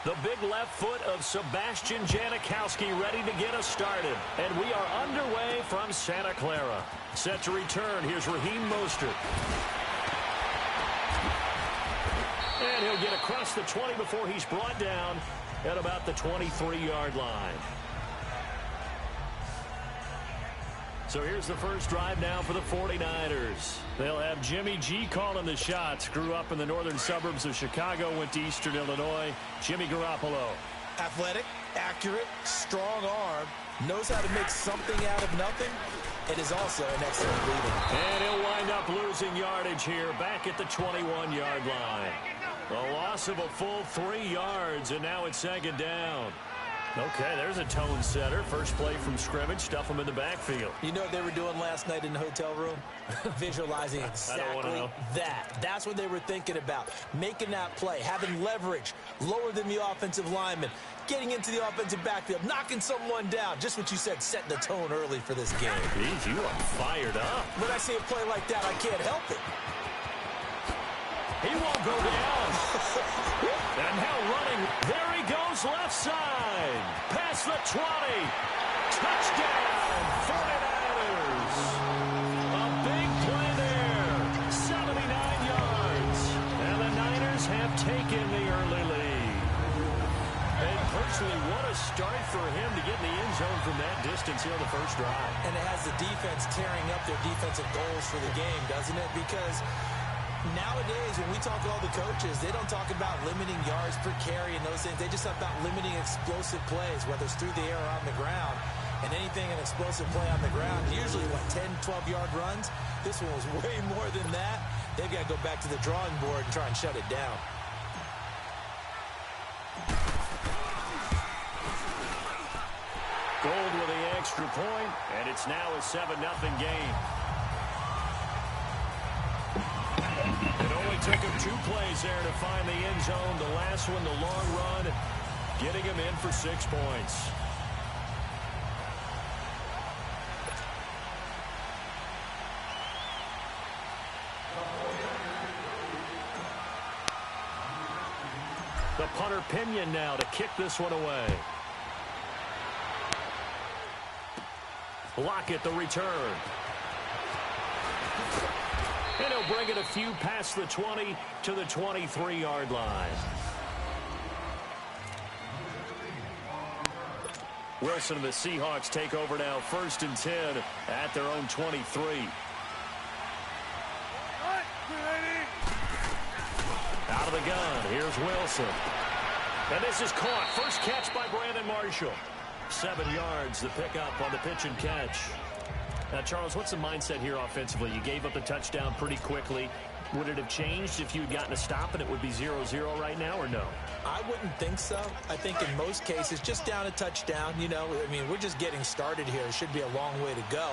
The big left foot of Sebastian Janikowski ready to get us started. And we are underway from Santa Clara. Set to return, here's Raheem Mostert. And he'll get across the 20 before he's brought down at about the 23-yard line. So here's the first drive now for the 49ers. They'll have Jimmy G calling the shots. Grew up in the northern suburbs of Chicago, went to Eastern Illinois. Jimmy Garoppolo. Athletic, accurate, strong arm, knows how to make something out of nothing, and is also an excellent leader. And he'll wind up losing yardage here back at the 21-yard line. A loss of a full 3 yards, and now it's second down. Okay, there's a tone setter. First play from scrimmage, stuff them in the backfield. You know what they were doing last night in the hotel room? Visualizing exactly that. That's what they were thinking about. Making that play, having leverage, lower than the offensive lineman, getting into the offensive backfield, knocking someone down. Just what you said, setting the tone early for this game. Geez, you are fired up. When I see a play like that, I can't help it. He won't go down. And now running. There he goes, left side. Past the 20. Touchdown, 49ers. A big play there. 79 yards. And the Niners have taken the early lead. And personally, what a start for him to get in the end zone from that distance here on the first drive. And it has the defense tearing up their defensive goals for the game, doesn't it? Because nowadays, when we talk to all the coaches, they don't talk about limiting yards per carry and those things. They just talk about limiting explosive plays, whether it's through the air or on the ground. And anything an explosive play on the ground, usually, 10, 12-yard runs. This one was way more than that. They've got to go back to the drawing board and try and shut it down. Gold with the extra point, and it's now a 7-0 game. It only took him 2 plays there to find the end zone. The last one, the long run, getting him in for 6 points. The punter Pinion now to kick this one away. Lockett the return. And he'll bring it a few past the 20 to the 23-yard line. Wilson and the Seahawks take over now, 1st and 10 at their own 23. Out of the gun, here's Wilson. And this is caught. First catch by Brandon Marshall. 7 yards, the pickup on the pitch and catch. Now, Charles, what's the mindset here offensively? You gave up a touchdown pretty quickly. Would it have changed if you had gotten a stop and it would be 0-0 right now, or no? I wouldn't think so. I think in most cases, just down a touchdown, we're just getting started here. It should be a long way to go.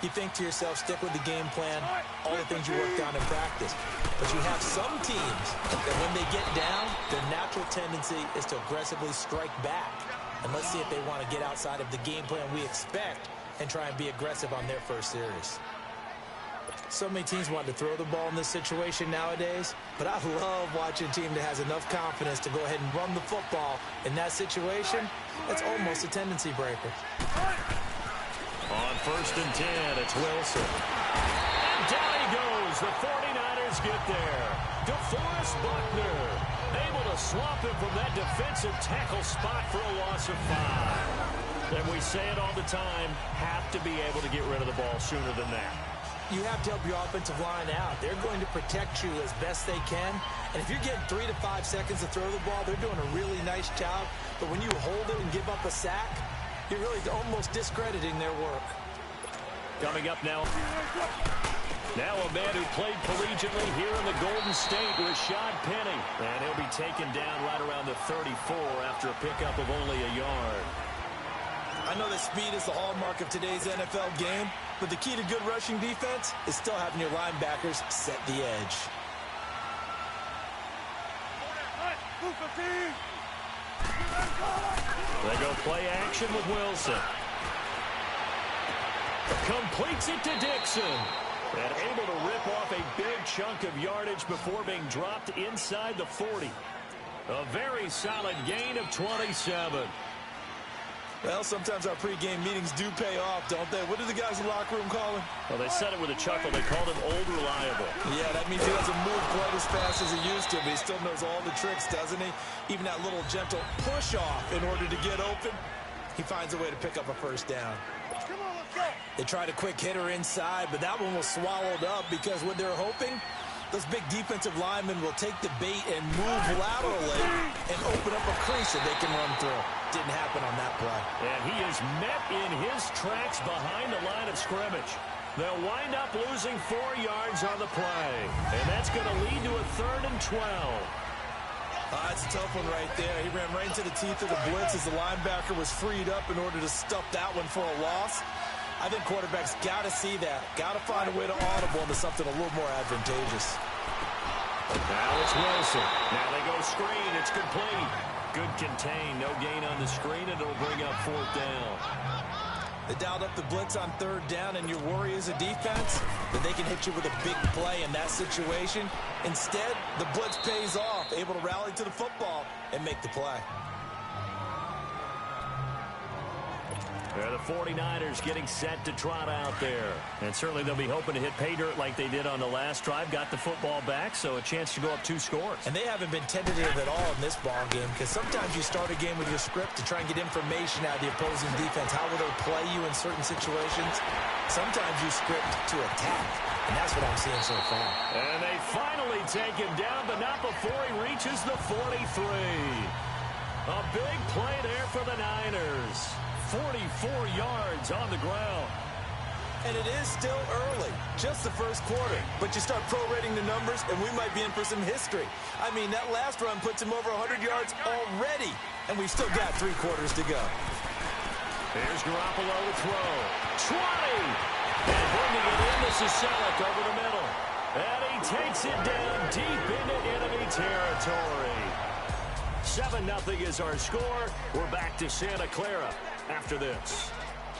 You think to yourself, stick with the game plan, all the things you worked on in practice. But you have some teams that when they get down, their natural tendency is to aggressively strike back. And let's see if they want to get outside of the game plan we expect and try and be aggressive on their first series. So many teams want to throw the ball in this situation nowadays, but I love watching a team that has enough confidence to go ahead and run the football. In that situation, that's almost a tendency breaker. On 1st and 10, it's Wilson. And down he goes. The 49ers get there. DeForest Buckner able to swamp him from that defensive tackle spot for a loss of 5. And we say it all the time, have to be able to get rid of the ball sooner than that. You have to help your offensive line out. They're going to protect you as best they can. And if you're getting 3 to 5 seconds to throw the ball, they're doing a really nice job. But when you hold it and give up a sack, you're really almost discrediting their work. Coming up now. Now a man who played collegiately here in the Golden State, Rashad Penny. And he'll be taken down right around the 34 after a pickup of only a yard. I know that speed is the hallmark of today's NFL game, but the key to good rushing defense is still having your linebackers set the edge. They go play action with Wilson. Completes it to Dixon. And able to rip off a big chunk of yardage before being dropped inside the 40. A very solid gain of 27. Well, sometimes our pregame meetings do pay off, don't they? What do the guys in the locker room call him? Well, they said it with a chuckle. They called him Old Reliable. Yeah, that means he doesn't move quite as fast as he used to, but he still knows all the tricks, doesn't he? Even that little gentle push-off in order to get open. He finds a way to pick up a first down. Come on, let's go. They tried a quick hitter inside, but that one was swallowed up because what they're hoping, those big defensive linemen will take the bait and move laterally and open up a crease that they can run through. Didn't happen on that play. And he is met in his tracks behind the line of scrimmage. They'll wind up losing 4 yards on the play. And that's going to lead to a 3rd and 12. That's a tough one right there. He ran right into the teeth of the blitz as the linebacker was freed up in order to stuff that one for a loss. I think quarterbacks got to see that. Got to find a way to audible into something a little more advantageous. Now it's Wilson. Now they go screen. It's complete. Good contain. No gain on the screen, and it'll bring up 4th down. They dialed up the blitz on 3rd down, and your worry as a defense that they can hit you with a big play in that situation. Instead, the blitz pays off, able to rally to the football and make the play. The 49ers getting set to trot out there. And certainly they'll be hoping to hit pay dirt like they did on the last drive. Got the football back, so a chance to go up 2 scores. And they haven't been tentative at all in this ball game because sometimes you start a game with your script to try and get information out of the opposing defense. How will they play you in certain situations? Sometimes you script to attack, and that's what I'm seeing so far. And they finally take him down, but not before he reaches the 43. A big play there for the Niners. 44 yards on the ground. And it is still early, just the first quarter. But you start prorating the numbers, and we might be in for some history. I mean, that last run puts him over 100 yards already, and we've still got 3 quarters to go. Here's Garoppolo to throw. 20! And bringing it in, this is Selleck over the middle. And he takes it down deep into enemy territory. 7-0 is our score. We're back to Santa Clara after this.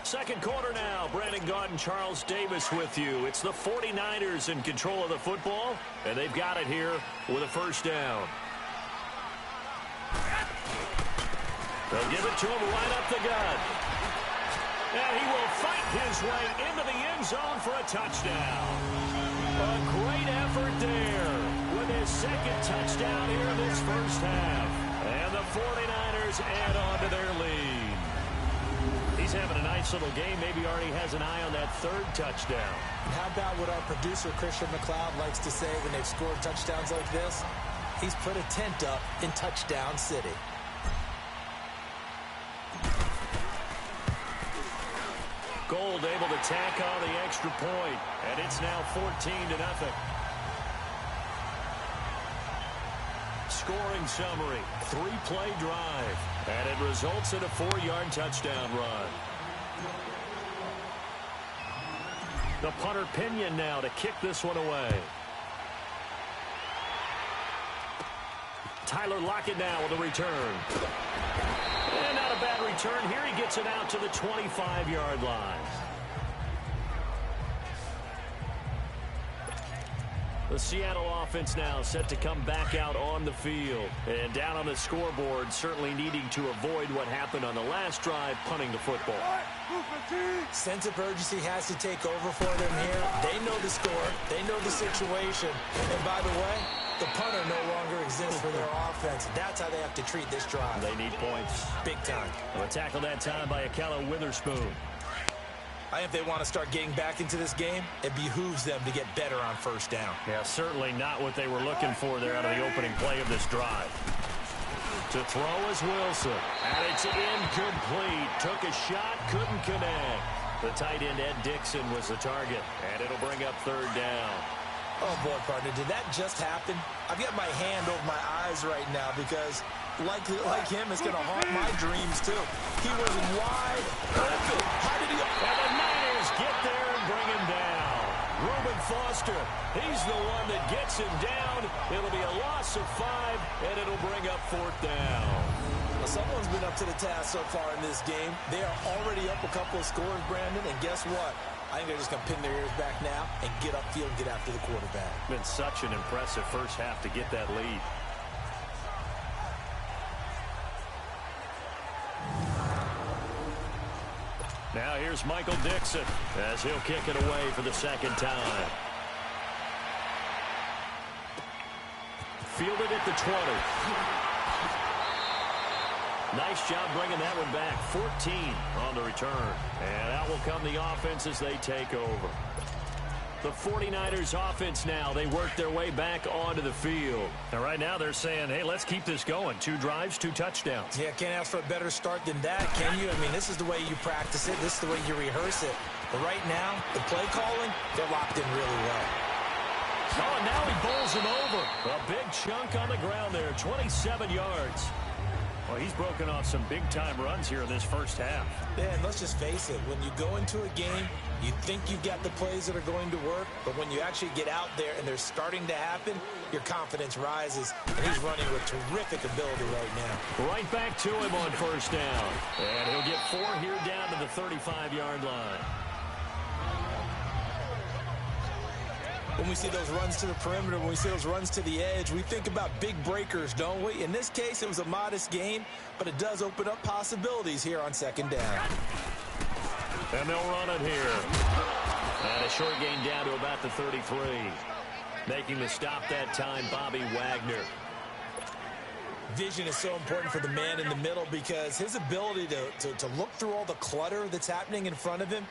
Second quarter now. Brandon Gaudin, Charles Davis with you. It's the 49ers in control of the football, and they've got it here with a first down. They'll give it to him right up the gut. And he will fight his way into the end zone for a touchdown. A great effort there with his 2nd touchdown here in this first half. And the 49ers add on to their lead. He's having a nice little game. Maybe already has an eye on that 3rd touchdown. And how about what our producer, Christian McLeod, likes to say when they've scored touchdowns like this? He's put a tent up in Touchdown City. Gold able to tack on the extra point, and it's now 14-0. Scoring summary, 3-play drive, and it results in a 4-yard touchdown run. The punter Pinion now to kick this one away. Tyler Lockett now with a return. And not a bad return. Here he gets it out to the 25-yard line. The Seattle offense now set to come back out on the field. And down on the scoreboard, certainly needing to avoid what happened on the last drive, punting the football. Sense of urgency has to take over for them here. They know the score. They know the situation. And by the way, the punter no longer exists for their offense. That's how they have to treat this drive. They need points. Big time. A tackle that time by Akella Witherspoon. I think if they want to start getting back into this game, it behooves them to get better on first down. Yeah, certainly not what they were looking for there out of the opening play of this drive. To throw is Wilson. And it's incomplete. Took a shot, couldn't connect. The tight end, Ed Dixon, was the target. And it'll bring up 3rd down. Oh, boy, partner, did that just happen? I've got my hand over my eyes right now because, like him, it's going to haunt my dreams, too. He was wide open. How did he... And the Niners get there and bring him down. Reuben Foster, he's the one that gets him down. It'll be a loss of 5, and it'll bring up 4th down. Well, someone's been up to the task so far in this game. They are already up a couple of scores, Brandon, and guess what? I think they're just going to pin their ears back now and get upfield and get after the quarterback. Been such an impressive first half to get that lead. Now here's Michael Dixon as he'll kick it away for the second time. Fielded at the 20. Nice job bringing that one back. 14 on the return. And out will come the offense as they take over. The 49ers offense now. They work their way back onto the field. And right now they're saying, hey, let's keep this going. 2 drives, 2 touchdowns. Yeah, can't ask for a better start than that, can you? I mean, this is the way you practice it. This is the way you rehearse it. But right now, the play calling, they're locked in really well. Oh, and now he bowls him over. A big chunk on the ground there, 27 yards. Well, he's broken off some big-time runs here in this first half. Yeah, and let's just face it. When you go into a game, you think you've got the plays that are going to work, but when you actually get out there and they're starting to happen, your confidence rises, and he's running with terrific ability right now. Right back to him on first down. And he'll get 4 here down to the 35-yard line. When we see those runs to the perimeter, when we see those runs to the edge, we think about big breakers, don't we? In this case, it was a modest gain, but it does open up possibilities here on second down. And they'll run it here. And a short gain down to about the 33. Making the stop that time, Bobby Wagner. Vision is so important for the man in the middle because his ability to look through all the clutter that's happening in front of him,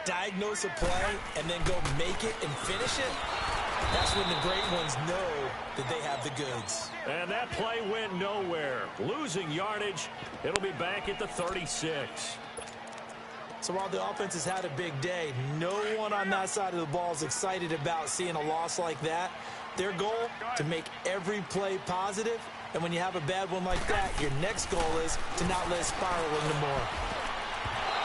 diagnose a play, and then go make it and finish it, that's when the great ones know that they have the goods. And that play went nowhere. Losing yardage. It'll be back at the 36. So while the offense has had a big day, no one on that side of the ball is excited about seeing a loss like that. Their goal, to make every play positive. And when you have a bad one like that, your next goal is to not let it spiral into more.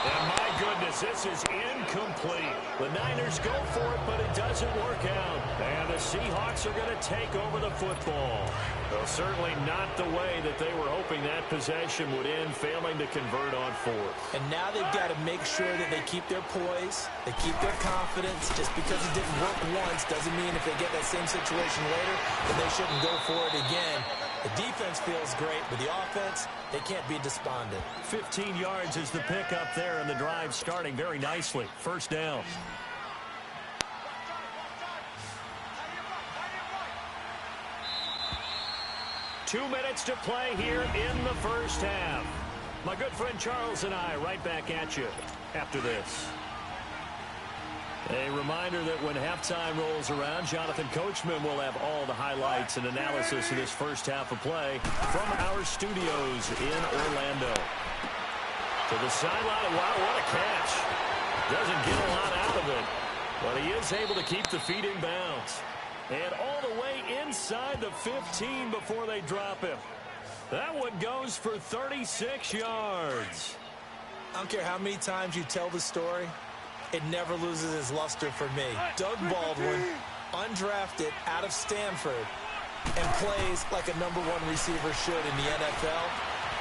And my goodness, this is incomplete. The Niners go for it, but it doesn't work out. And the Seahawks are going to take over the football. Well, certainly not the way that they were hoping that possession would end, failing to convert on 4th. And now they've got to make sure that they keep their poise, they keep their confidence. Just because it didn't work once doesn't mean if they get that same situation later that they shouldn't go for it again. The defense feels great, but the offense, they can't be despondent. 15 yards is the pickup there, and the drive starting very nicely. First down. Two minutes to play here in the first half. My good friend Charles and I right back at you after this. A reminder that when halftime rolls around, Jonathan Coachman will have all the highlights and analysis of this first half of play from our studios in Orlando. To the sideline, wow, what a catch. Doesn't get a lot out of it, but he is able to keep the feet in bounds. And all the way inside the 15 before they drop him. That one goes for 36 yards. I don't care how many times you tell the story, it never loses its luster for me. Doug Baldwin, undrafted out of Stanford, and plays like a #1 receiver should in the NFL.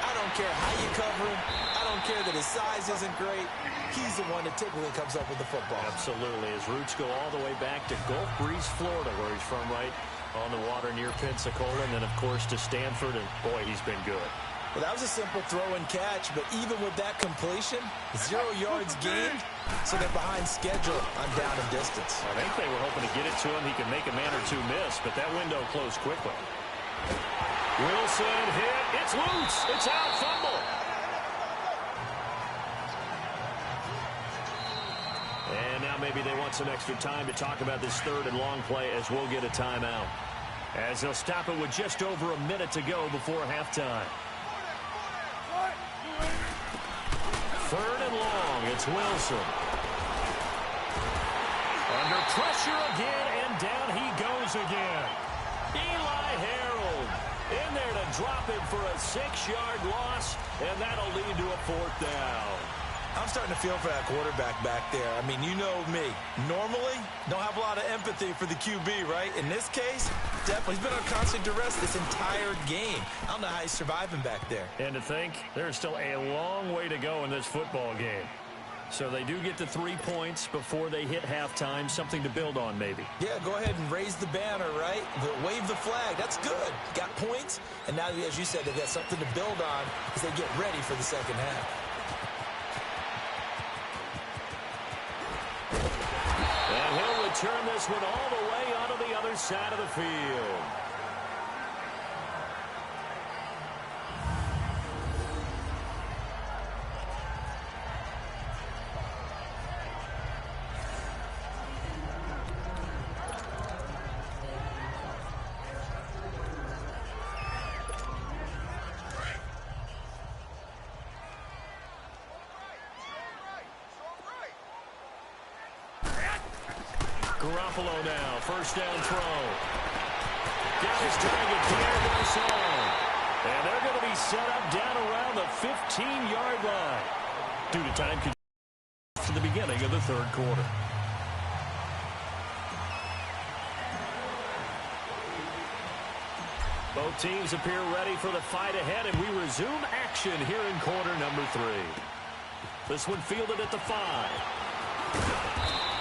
I don't care how you cover him. I don't care that his size isn't great. He's the one that typically comes up with the football. Absolutely. His roots go all the way back to Gulf Breeze, Florida, where he's from, right on the water near Pensacola, and then, of course, to Stanford, and, boy, he's been good. Well, that was a simple throw and catch, but even with that completion, 0 yards gained, so they're behind schedule on down and distance. I think they were hoping to get it to him. He can make a man or two miss, but that window closed quickly. Wilson hit. It's loose. It's out. Fumble. And now maybe they want some extra time to talk about this 3rd and long play as we'll get a timeout. As they'll stop it with just over a minute to go before halftime. 3rd and long. It's Wilson. Under pressure again, and down he goes again. Eli Harold in there to drop him for a 6-yard loss, and that'll lead to a 4th down. I'm starting to feel for that quarterback back there. I mean, you know me. Normally, don't have a lot of empathy for the QB, right? In this case, definitely. He's been on constant duress this entire game. I don't know how he's surviving back there. And to think, there's still a long way to go in this football game. So they do get to 3 points before they hit halftime, something to build on maybe. Yeah, go ahead and raise the banner, right? Wave the flag. That's good. Got points, and now, as you said, they've got something to build on as they get ready for the second half. return this one all the way onto the other side of the field. Garoppolo now, first down throw. Got his target, Pierre Garçon. And they're going to be set up down around the 15-yard line. Due to time to the beginning of the third quarter. Both teams appear ready for the fight ahead, and we resume action here in quarter number 3. This one fielded at the 5.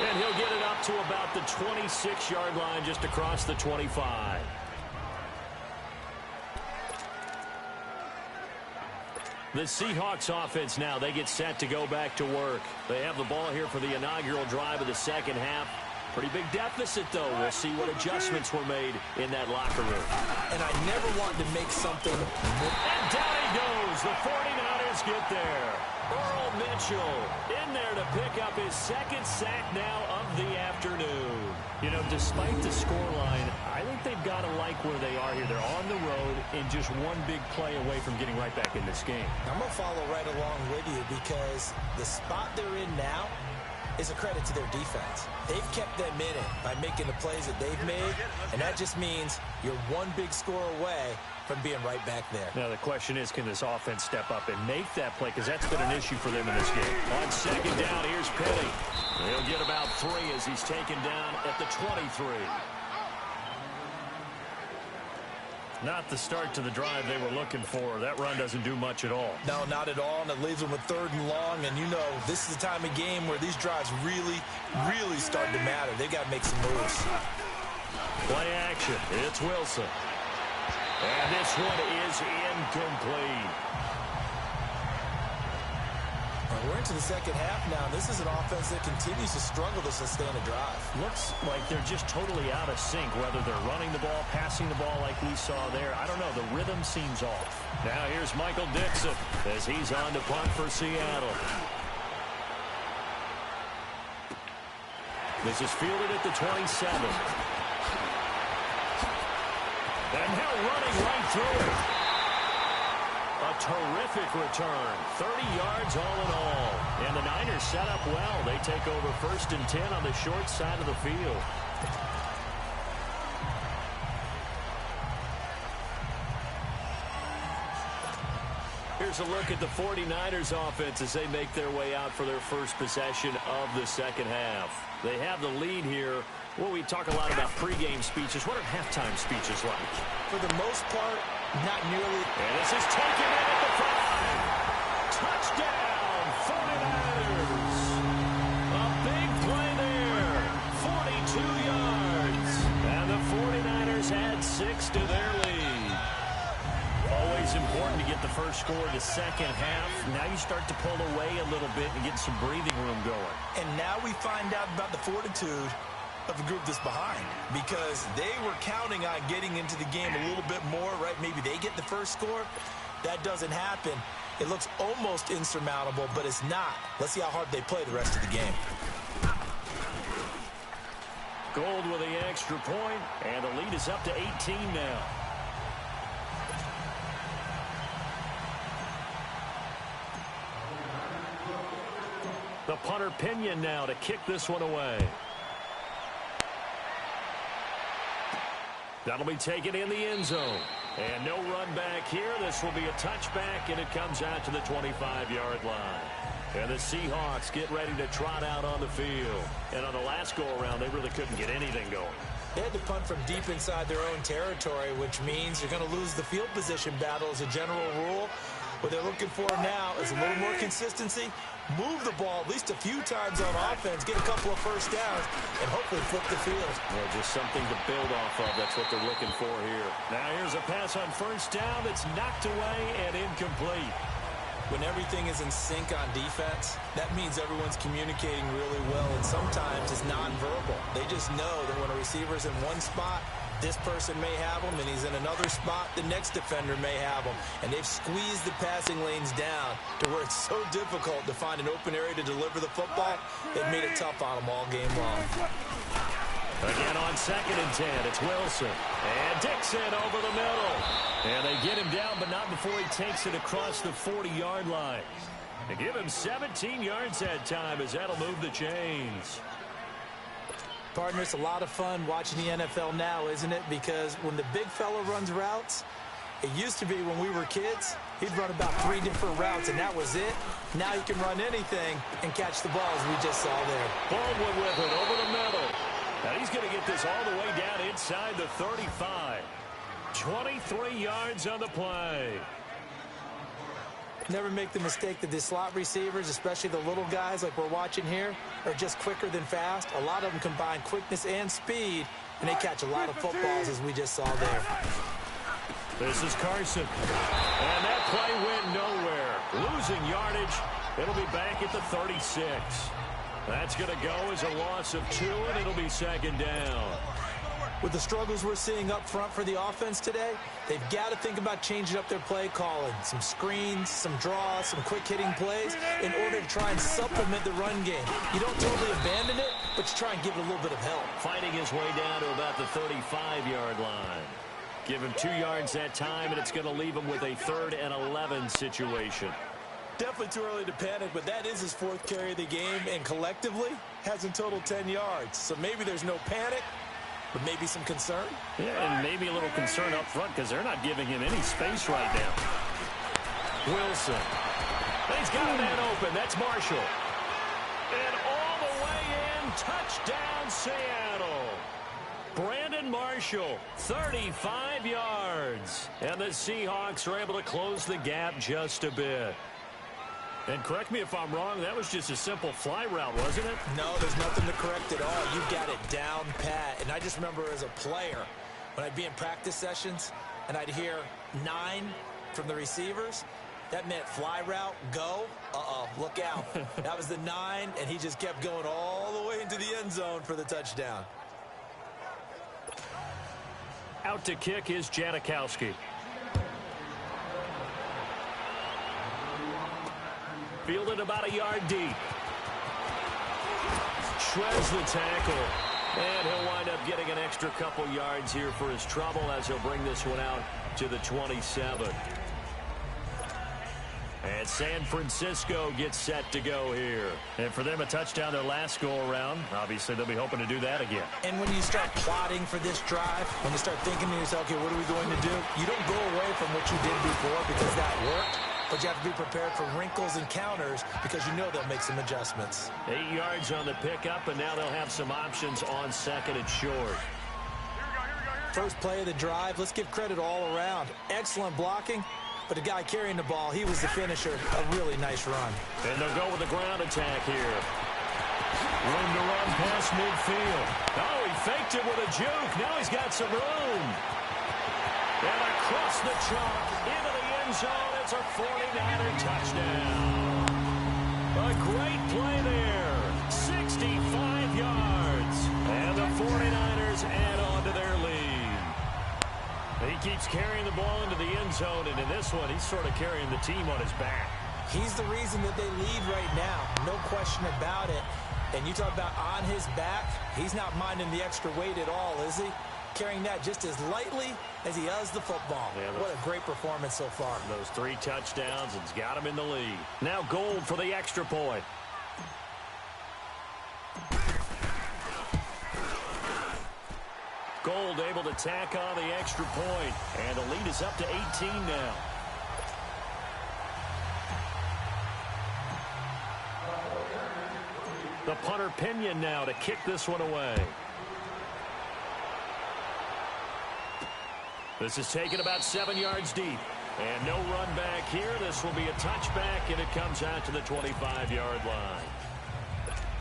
And he'll get it up to about the 26-yard line, just across the 25. The Seahawks offense now, they get set to go back to work. They have the ball here for the inaugural drive of the second half. Pretty big deficit, though. We'll see what adjustments were made in that locker room. And I never want to make something. And down he goes. The 49ers get there. Earl Mitchell in there to pick up his second sack now of the afternoon. You know, despite the scoreline, I think they've got to like where they are here. They're on the road and just one big play away from getting right back in this game. I'm going to follow right along with you because the spot they're in now is a credit to their defense. They've kept them in it by making the plays that they've made, and that just means you're one big score away from being right back there. Now, the question is, can this offense step up and make that play? Because that's been an issue for them in this game. On second down, here's Petty. He'll get about 3 as he's taken down at the 23. Not the start to the drive they were looking for. That run doesn't do much at all. No, not at all, and it leaves them with 3rd and long. And, you know, this is the time of game where these drives really, really start to matter. They got to make some moves. Play action. It's Wilson. And this one is incomplete. We're into the second half now. This is an offense that continues to struggle to sustain a drive. Looks like they're just totally out of sync, whether they're running the ball, passing the ball like we saw there. I don't know. The rhythm seems off. Now here's Michael Dixon as he's on to punt for Seattle. This is fielded at the 27. And now running right through it. A terrific return. 30 yards all in all. And the Niners set up well. They take over 1st and 10 on the short side of the field. Here's a look at the 49ers offense as they make their way out for their first possession of the second half. They have the lead here. Well, we talk a lot about pregame speeches. What are halftime speeches like? For the most part, not nearly. And this is taken in at the 5. Touchdown, 49ers. A big play there. 42 yards. And the 49ers add 6 to their lead. Always important to get the first score of the second half. Now you start to pull away a little bit and get some breathing room going. And now we find out about the fortitude of the group that's behind, because they were counting on getting into the game a little bit more, right? Maybe they get the first score. That doesn't happen. It looks almost insurmountable, but it's not. Let's see how hard they play the rest of the game. Gold with the extra point, and the lead is up to 18 now. The punter Pinion now to kick this one away. That'll be taken in the end zone. And no run back here. This will be a touchback, and it comes out to the 25-yard line. And the Seahawks get ready to trot out on the field. And on the last go-around, they really couldn't get anything going. They had to punt from deep inside their own territory, which means you're going to lose the field position battle as a general rule. What they're looking for now is a little more consistency, move the ball at least a few times on offense, get a couple of first downs, and hopefully flip the field. Well, just something to build off of. That's what they're looking for here. Now here's a pass on first down that's knocked away and incomplete. When everything is in sync on defense, that means everyone's communicating really well, and sometimes it's nonverbal. They just know that when a receiver's in one spot, this person may have him, and he's in another spot, the next defender may have him. And they've squeezed the passing lanes down to where it's so difficult to find an open area to deliver the football. They've made it tough on them all game long. Again on 2nd and 10, it's Wilson. And Dixon over the middle. And they get him down, but not before he takes it across the 40-yard line. They give him 17 yards that time as that'll move the chains. Partner, it's a lot of fun watching the NFL now, isn't it? Because when the big fella runs routes, it used to be when we were kids, he'd run about 3 different routes, and that was it. Now he can run anything and catch the ball, as we just saw there. Baldwin with it over the middle. Now he's going to get this all the way down inside the 35. 23 yards on the play. Never make the mistake that the slot receivers, especially the little guys like we're watching here, are just quicker than fast. A lot of them combine quickness and speed, and they catch a lot of footballs, as we just saw there. This is Carson. And that play went nowhere. Losing yardage. It'll be back at the 36. That's going to go as a loss of 2, and it'll be 2nd down. With the struggles we're seeing up front for the offense today, they've got to think about changing up their play calling. Some screens, some draws, some quick-hitting plays in order to try and supplement the run game. You don't totally abandon it, but you try and give it a little bit of help. Fighting his way down to about the 35-yard line. Give him 2 yards that time, and it's going to leave him with a 3rd and 11 situation. Definitely too early to panic, but that is his 4th carry of the game, and collectively has in total 10 yards. So maybe there's no panic, but maybe some concern. Yeah, and maybe a little concern up front because they're not giving him any space right now. Wilson. He's got a man open. That's Marshall. And all the way in, touchdown Seattle. Brandon Marshall, 35 yards. And the Seahawks are able to close the gap just a bit. And correct me if I'm wrong, that was just a simple fly route, wasn't it? No, there's nothing to correct at all. You've got it down pat. And I just remember as a player, when I'd be in practice sessions and I'd hear 9 from the receivers, that meant fly route, go, look out. That was the 9, and he just kept going all the way into the end zone for the touchdown. Out to kick is Janikowski. Fielded about a yard deep. Shreds the tackle. And he'll wind up getting an extra couple yards here for his trouble as he'll bring this one out to the 27. And San Francisco gets set to go here. And for them, a touchdown their last go-around. Obviously, they'll be hoping to do that again. And when you start plotting for this drive, when you start thinking to yourself, okay, what are we going to do? You don't go away from what you did before because that worked. But you have to be prepared for wrinkles and counters because you know they'll make some adjustments. 8 yards on the pickup, and now they'll have some options on 2nd and short. First play of the drive, let's give credit all around. Excellent blocking, but the guy carrying the ball, he was the finisher. A really nice run. And they'll go with the ground attack here. Room to run past midfield. Oh, he faked it with a juke. Now he's got some room. And across the chalk into the end zone. It's a 49er touchdown. A great play there. 65 yards. And the 49ers add on to their lead. He keeps carrying the ball into the end zone, and in this one, he's sort of carrying the team on his back. He's the reason that they lead right now. No question about it. And you talk about on his back, he's not minding the extra weight at all, is he? Carrying that just as lightly as he does the football. Yeah, what a great performance so far. Those 3 touchdowns, and it's got him in the lead. Now Gold for the extra point. Gold able to tack on the extra point, and the lead is up to 18 now. The punter Pinion now to kick this one away. This is taken about 7 yards deep. And no run back here. This will be a touchback, and it comes out to the 25-yard line.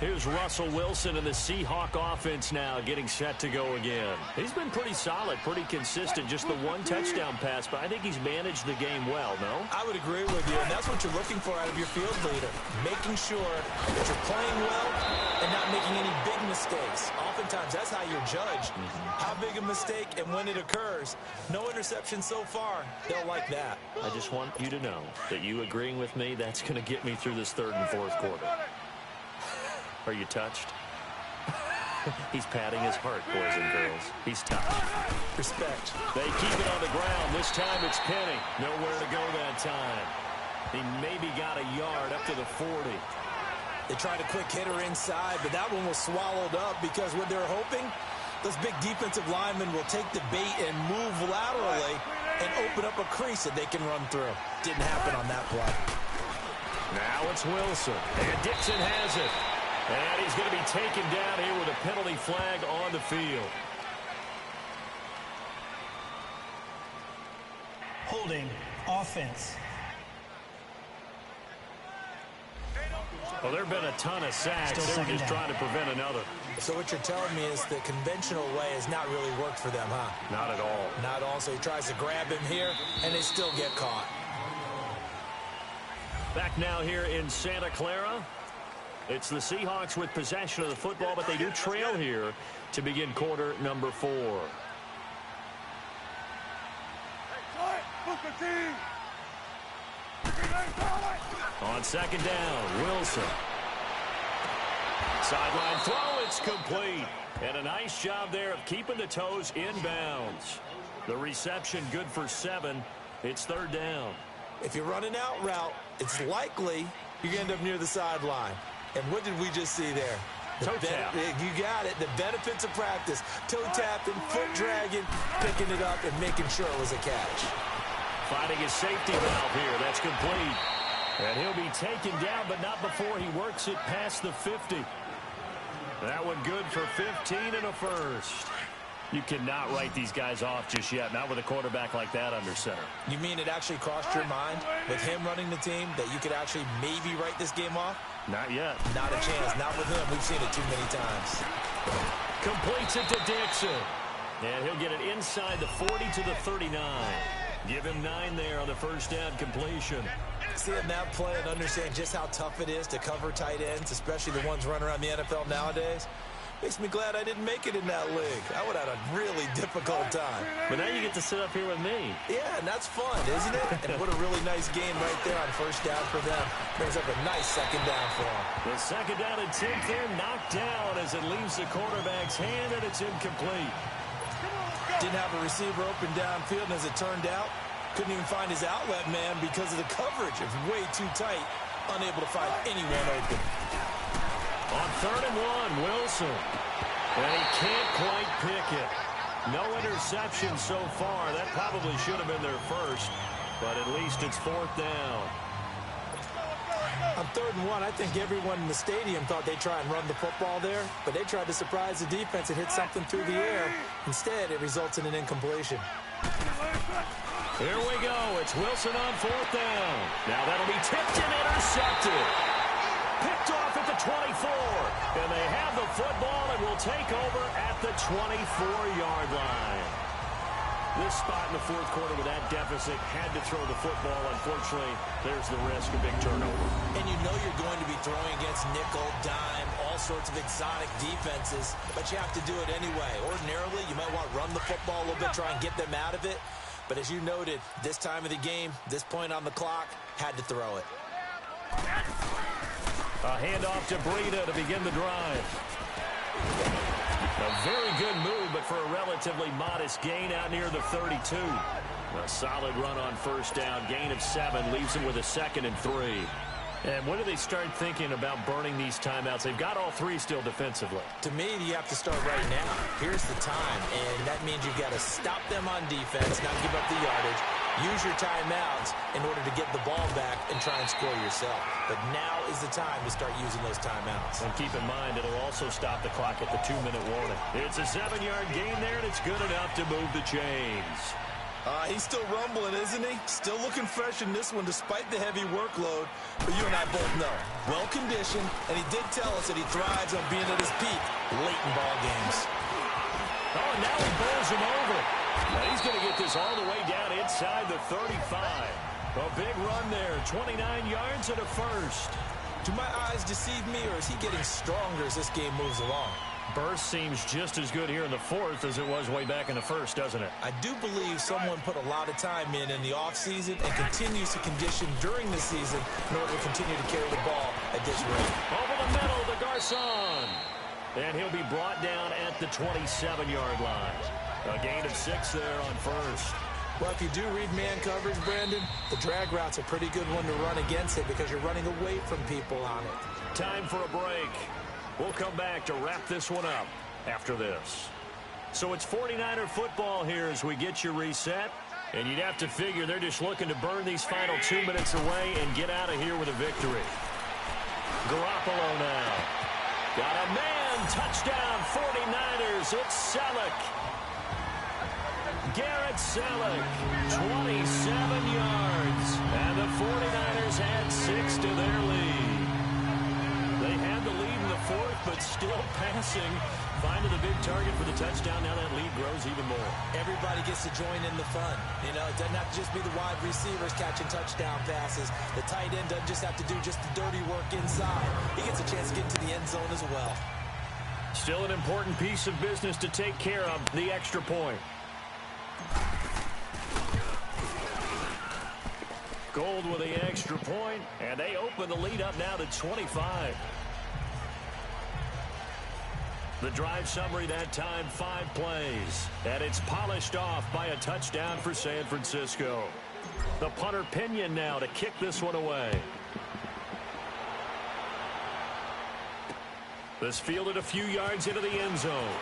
Here's Russell Wilson and the Seahawk offense now getting set to go again. He's been pretty solid, pretty consistent. Just the one touchdown pass, but I think he's managed the game well, no? I would agree with you, and that's what you're looking for out of your field leader. Making sure that you're playing well and not making any big mistakes. Oftentimes, that's how you're judged. How big a mistake and when it occurs. No interception so far. They'll like that. I just want you to know that you agreeing with me, that's going to get me through this third and fourth quarter. Are you touched? He's patting his heart, boys and girls. He's touched. Respect. They keep it on the ground. This time it's Penny. Nowhere to go that time. He maybe got a yard up to the 40. They tried a quick hitter inside, but that one was swallowed up because what they're hoping, those big defensive linemen will take the bait and move laterally and open up a crease that they can run through. Didn't happen on that play. Now it's Wilson. And Dixon has it. And he's going to be taken down here with a penalty flag on the field. Holding offense. Well, there have been a ton of sacks. They're just trying to prevent another. So what you're telling me is the conventional way has not really worked for them, huh? Not at all. Not all. So he tries to grab him here, and they still get caught. Back now here in Santa Clara. It's the Seahawks with possession of the football, but they do trail here to begin quarter number 4. On second down, Wilson. Sideline throw, it's complete. And a nice job there of keeping the toes inbounds. The reception good for 7. It's third down. If you're running out route, it's likely you end up near the sideline. And what did we just see there? Toe tap. You got it. The benefits of practice. Toe tapping, foot dragging, picking it up, and making sure it was a catch. Finding his safety valve here. That's complete. And he'll be taken down, but not before he works it past the 50. That one good for 15 and a first. You cannot write these guys off just yet, not with a quarterback like that under center. You mean it actually crossed your mind with him running the team that you could actually maybe write this game off? Not yet. Not a chance. Not with him. We've seen it too many times. Completes it to Dixon. And he'll get it inside the 40 to the 39. Give him 9 there on the first down completion. Seeing that play and understand just how tough it is to cover tight ends, especially the ones running around the NFL nowadays, makes me glad I didn't make it in that league. I would have had a really difficult time. But now you get to sit up here with me. Yeah, and that's fun, isn't it? And what a really nice game right there on first down for them. Brings up a nice second down for them. The second down and 10 there knocked down as it leaves the quarterback's hand, and it's incomplete. Didn't have a receiver open downfield, and as it turned out, couldn't even find his outlet man because of the coverage. It was way too tight, unable to find anyone open. On third and 1, Wilson. And he can't quite pick it. No interception so far. That probably should have been their first, but at least it's fourth down. On third and 1, I think everyone in the stadium thought they'd try and run the football there, but they tried to surprise the defense and hit something through the air. Instead, it results in an incompletion. Here we go. It's Wilson on fourth down. Now that'll be tipped and intercepted. Picked off at the 24. And they have the football and will take over at the 24-yard line. This spot in the fourth quarter with that deficit had to throw the football. Unfortunately, there's the risk of big turnover. And you know you're going to be throwing against nickel, dime, all sorts of exotic defenses, but you have to do it anyway. Ordinarily, you might want to run the football a little bit, try and get them out of it. But as you noted, this time of the game, this point on the clock, had to throw it. A handoff to Breida to begin the drive. A very good move, but for a relatively modest gain out near the 32. A solid run on first down. Gain of 7 leaves him with a 2nd and 3. And when do they start thinking about burning these timeouts? They've got all 3 still defensively. To me, you have to start right now. Here's the time, and that means you've got to stop them on defense, not give up the yardage. Use your timeouts in order to get the ball back and try and score yourself. But now is the time to start using those timeouts. And keep in mind, it'll also stop the clock at the 2-minute warning. It's a 7-yard gain there, and it's good enough to move the chains. He's still rumbling, isn't he? Still looking fresh in this one despite the heavy workload. But you and I both know, well-conditioned, and he did tell us that he thrives on being at his peak late in ball games. Oh, and now he bowls him over. Now he's going to get this all the way down inside the 35. A big run there, 29 yards and a first. Do my eyes deceive me, or is he getting stronger as this game moves along? Burst seems just as good here in the fourth as it was way back in the first, doesn't it? I do believe someone put a lot of time in the offseason and continues to condition during the season in order to continue to carry the ball at this rate. Over the middle to Garcon. And he'll be brought down at the 27-yard line. A gain of 6 there on first. Well, if you do read man coverage, Brandon, the drag route's a pretty good one to run against it because you're running away from people on it. Time for a break. We'll come back to wrap this one up after this. So it's 49er football here as we get you reset. And you'd have to figure they're just looking to burn these final 2 minutes away and get out of here with a victory. Garoppolo now. Got a man. Touchdown 49ers. It's Selleck. Garrett Selleck, 27 yards. And the 49ers add 6 to their lead. They had the lead in the fourth, but still passing. Finding the big target for the touchdown. Now that lead grows even more. Everybody gets to join in the fun. You know, it doesn't have to just be the wide receivers catching touchdown passes. The tight end doesn't just have to do just the dirty work inside. He gets a chance to get into the end zone as well. Still an important piece of business to take care of, the extra point. Gold with the extra point, and they open the lead up now to 25. The drive summary that time, 5 plays, and it's polished off by a touchdown for San Francisco. The punter Pinion now to kick this one away. This fielded a few yards into the end zone.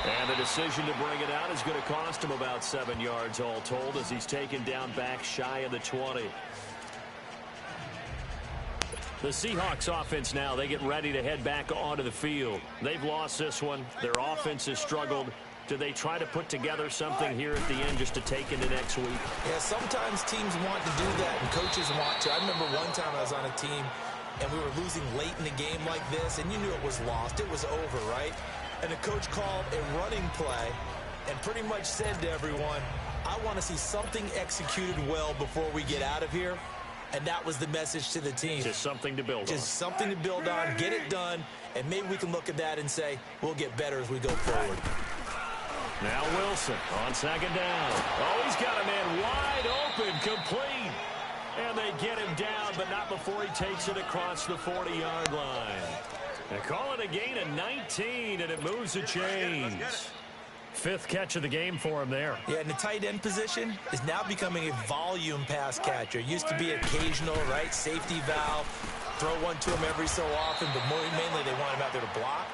And the decision to bring it out is going to cost him about 7 yards all told as he's taken down back shy of the 20. The Seahawks offense now, they get ready to head back onto the field. They've lost this one. Their offense has struggled. Do they try to put together something here at the end just to take into next week? Yeah, sometimes teams want to do that and coaches want to. I remember one time I was on a team and we were losing late in the game like this, and you knew it was lost. It was over, right? And the coach called a running play and pretty much said to everyone, I want to see something executed well before we get out of here. And that was the message to the team. Just something to build on. Just something to build on, get it done, and maybe we can look at that and say, we'll get better as we go forward. Now Wilson on second down. Oh, he's got a man wide open, complete. And they get him down, but not before he takes it across the 40-yard line. They call it a gain of 19, and it moves the chains. 5th catch of the game for him there. Yeah, and the tight end position is now becoming a volume pass catcher. It used to be occasional, right? Safety valve, throw one to him every so often, but mainly they want him out there to block.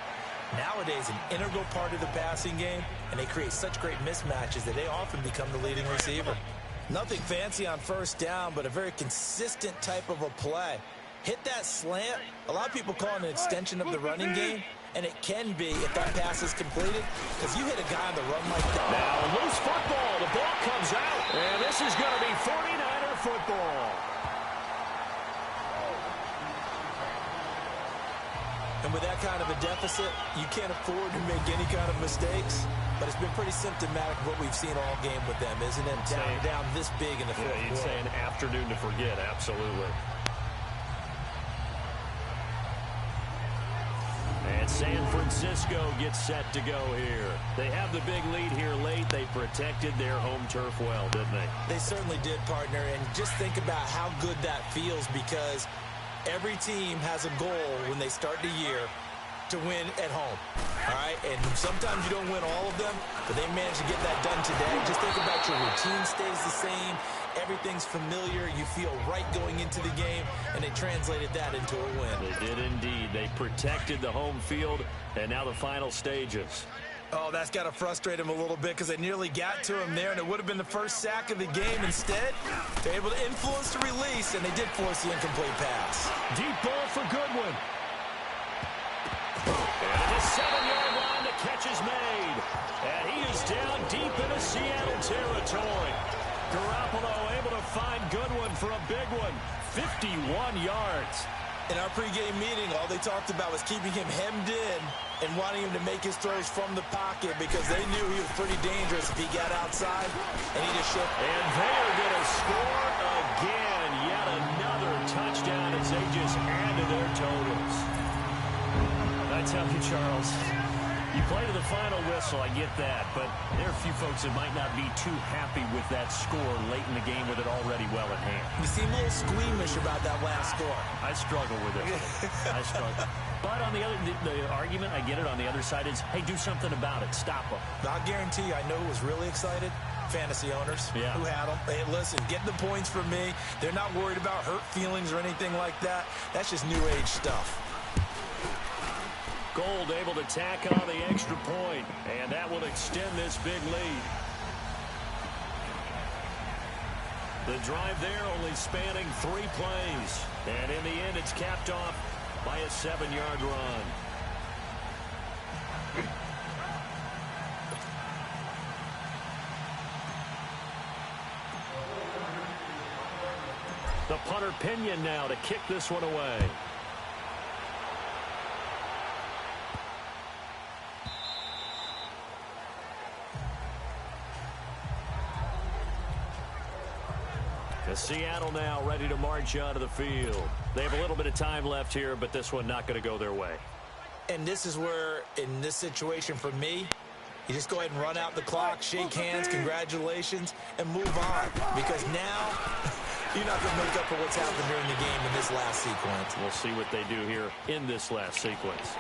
Nowadays, an integral part of the passing game, and they create such great mismatches that they often become the leading receiver. Nothing fancy on first down, but a very consistent type of a play. Hit that slant. A lot of people call it an extension of the running game, and it can be if that pass is completed, because you hit a guy on the run like that. Now, loose football. The ball comes out, and this is going to be 49er football. And with that kind of a deficit, you can't afford to make any kind of mistakes. But it's been pretty symptomatic of what we've seen all game with them, isn't it? Down this big in the fourth quarter. You'd say an afternoon to forget, absolutely. And San Francisco gets set to go here. They have the big lead here late. They protected their home turf well, didn't they? They certainly did, partner. And just think about how good that feels, because every team has a goal when they start the year to win at home. All right, and sometimes you don't win all of them, but they managed to get that done today. Just think about your routine stays the same. Everything's familiar. You feel right going into the game, and they translated that into a win. They did indeed. They protected the home field, and now the final stages. Oh, that's got to frustrate him a little bit because they nearly got to him there, and it would have been the first sack of the game. Instead, they're able to influence the release, and they did force the incomplete pass. Deep ball for Goodwin. And at the 7-yard line, the catch is made. And he is down deep in the into Seattle territory. Garoppolo able to find Goodwin for a big one. 51 yards. In our pregame meeting, all they talked about was keeping him hemmed in and wanting him to make his throws from the pocket because they knew he was pretty dangerous if he got outside, and he just showed. And they are going to score again. Yet another touchdown as they just add to their totals. I tell you, Charles, you play to the final whistle, I get that, but there are a few folks that might not be too happy with that score late in the game with it already well at hand. You seem a little squeamish about that last score. I struggle with it. I struggle. But on the other, the argument, I get it, on the other side is, hey, do something about it. Stop them. I'll guarantee you, I know who was really excited. Fantasy owners who had them. Hey, listen, get the points from me. They're not worried about hurt feelings or anything like that. That's just new age stuff. Gold able to tack on the extra point, and that will extend this big lead. The drive there only spanning 3 plays, and in the end it's capped off by a 7-yard run. The punter Pinion now to kick this one away. Seattle now ready to march onto the field. They have a little bit of time left here, but this one not going to go their way. And this is where, in this situation for me, you just go ahead and run out the clock, shake hands, congratulations, and move on. Because now, you're not going to make up for what's happened during the game in this last sequence. We'll see what they do here in this last sequence.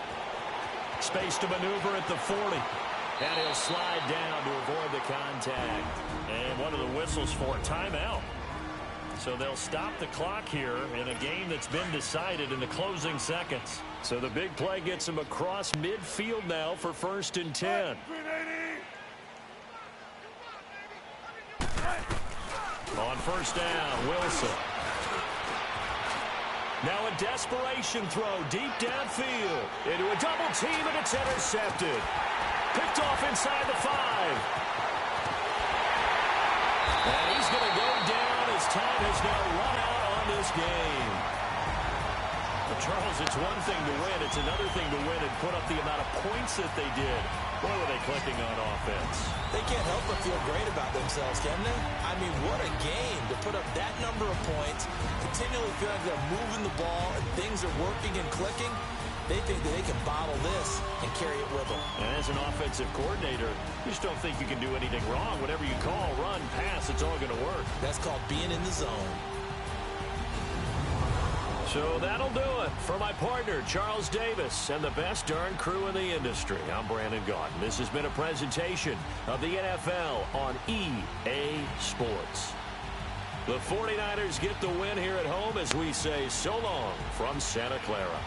Space to maneuver at the 40. And he'll slide down to avoid the contact. And one of the whistles for a timeout. So they'll stop the clock here in a game that's been decided in the closing seconds. So the big play gets them across midfield now for 1st and 10. On 1st down, Wilson. Now a desperation throw deep downfield into a double team, and it's intercepted. Picked off inside the 5. And he's going to go down. His time has now run out on this game. But Charles, it's one thing to win. It's another thing to win and put up the amount of points that they did. Boy, were they clicking on offense. They can't help but feel great about themselves, can they? I mean, what a game to put up that number of points, continually feel like they're moving the ball and things are working and clicking. They think that they can bottle this and carry it with them. And as an offensive coordinator, you just don't think you can do anything wrong. Whatever you call, run, pass, it's all going to work. That's called being in the zone. So that'll do it for my partner, Charles Davis, and the best darn crew in the industry. I'm Brandon Gaudin. This has been a presentation of the NFL on EA Sports. The 49ers get the win here at home as we say so long from Santa Clara.